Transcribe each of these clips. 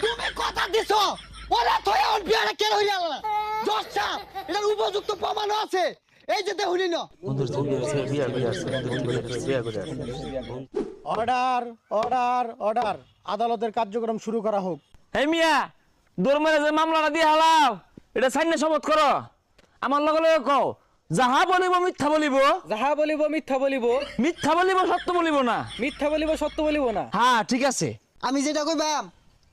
তুমি কথা দিছো ওরা থয়ে ওর বিয়াটা কেন হইয়া গেল জশা এটার উপযুক্ত প্রমাণ আছে এই যে দেহুনি না অর্ডার অর্ডার অর্ডার আদালতের কার্যক্রম শুরু করা হোক। হে মিয়া দৌড় যে মামলাটা দিয়ে হালাও এটা সাইনে শপথ করো আমার লগে লগে কও যাহা বলিব মিথ্যা বলিব যাহা বলিব মিথ্যা বলিব মিথ্যা বলিব সত্য বলিব না মিথ্যা বলিব সত্য বলিব না। হ্যাঁ ঠিক আছে আমি যেটা কইবাম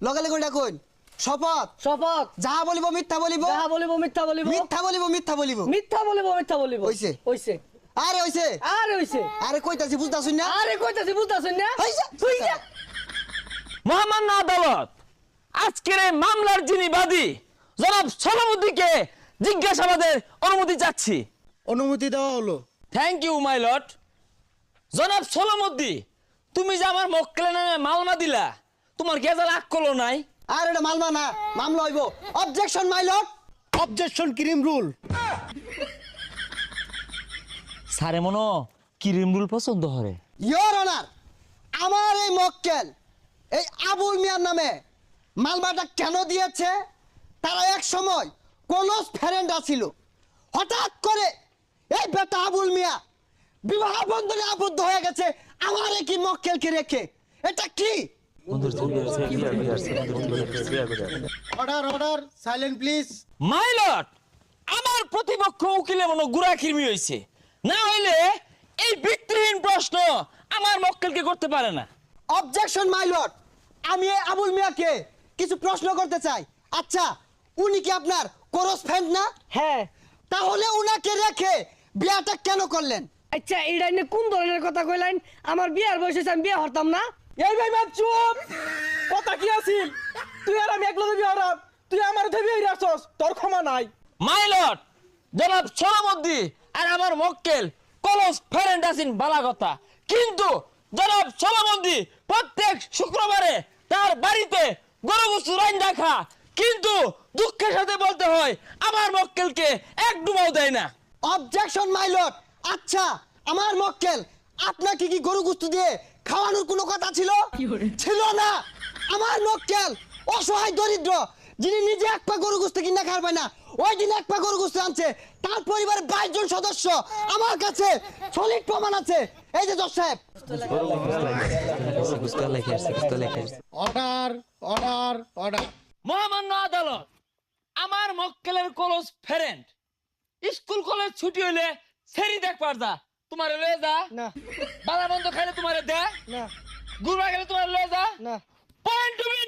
লগে লগে ওটা কইন শপথ শপথ যাহা বলিব মিথ্যা বলিব যাহা বলিব মিথ্যা বলিব মিথ্যা বলিব মিথ্যা বলিব মিথ্যা বলিব মিথ্যা বলিব হইছে। হইছে আরে হইছে আরে হইছে আরে কইতাছি বুঝতাছুন না আরে কইতাছি বুঝতাছেন না হইছে হইছে। মহামান্য আদালত আজকের এই মামলার যিনি বাদী জনাব সলামুদ্দিনকে জিজ্ঞাসাবাদের অনুমতি চাচ্ছি। অনুমতি দেওয়া হলো। Thank you my lord. জনাব সলামুদ্দিন তুমি যে আমার মক্কেলের নামে মালমা দিলা তোমার গেজাল আক্কলও নাই। আর এটা মামলা না মামলা হইব objection my lord objection cream rule. সারে মনো কিরিম রুল পছন্দ করে। ইয়োর অনার আমার এই মক্কেল এই আবুল মিয়ার নামে মালবাটা কেন দিয়েছে তারা এক সময় ক্লোজ ফ্রেন্ড আছিল হঠাৎ করে এই বেটা আবুল মিয়া বিবাহ বন্ধনে আবদ্ধ হয়ে গেছে আমার কি মক্কেলকে রেখে এটা কি order order silent please. My lord আমার প্রতিপক্ষ উকিলে মনো গুড়া খিরমি হইছে না হইলে এই ভিত্তিহীন প্রশ্ন আমার মক্কেলকে করতে পারে না। অবজেকশন মাই লর্ড আমি এই আবুল মিয়াকে কিছু প্রশ্ন করতে চাই। আচ্ছা উনি কি আপনার ক্লোজ ফ্রেন্ড না? হ্যাঁ। তাহলে উনাকে রেখে বিয়াটা কেন করলেন? আচ্ছা এইটা নিয়ে কোন ধরনের কথা কইলেন? আমার বিয়ার বয়সে আমি বিয়ে হরতাম না। এই ভাই বাপ চুপ। কথা কি আছিল? তুই আর আমি একলগে বিয়ে হরাম। তুই আমার উঠে বিয়ে হইরাছস। তোর ক্ষমা নাই। মাই লর্ড জনাব সলামুদ্দিন আর আমার মক্কেল ক্লোজ ফ্রেন্ড আছেন বালা কথা, কিন্তু জনাব সলামুদ্দিন প্রত্যেক শুক্রবারে তার বাড়িতে গরু গোশত রাইন্দা খা, কিন্তু দুঃখের সাথে বলতে হয় আমার মক্কেলকে এক ডুবাও দেয় না। Objection my lord. আচ্ছা আমার মক্কেল আপনাকে কি গরু গোশত দিয়ে খাওয়ানোর কোনো কথা ছিল? ছিল না। আমার মক্কেল অসহায় দরিদ্র যিনি নিজে এক পা গরু গোশত কিনা খাবার পায় না, ওই দিন এক পা গরু গোশত আনছে। তার পরিবারের 22 জন সদস্য আমার কাছে সলিড প্রমাণ আছে। এই যে জজ সাহেব। Order order order. মহামান্য আদালত আমার মক্কেলের ক্লোজ ফ্রেন্ড স্কুল কলেজ ছুটি হইলে সেরি দেখ পারদা তোমারে লয়ে যা না বালা বন্ধ খাইলে তোমারে দে না গুড়া গেলে তোমারে লয়ে যা না। Point two B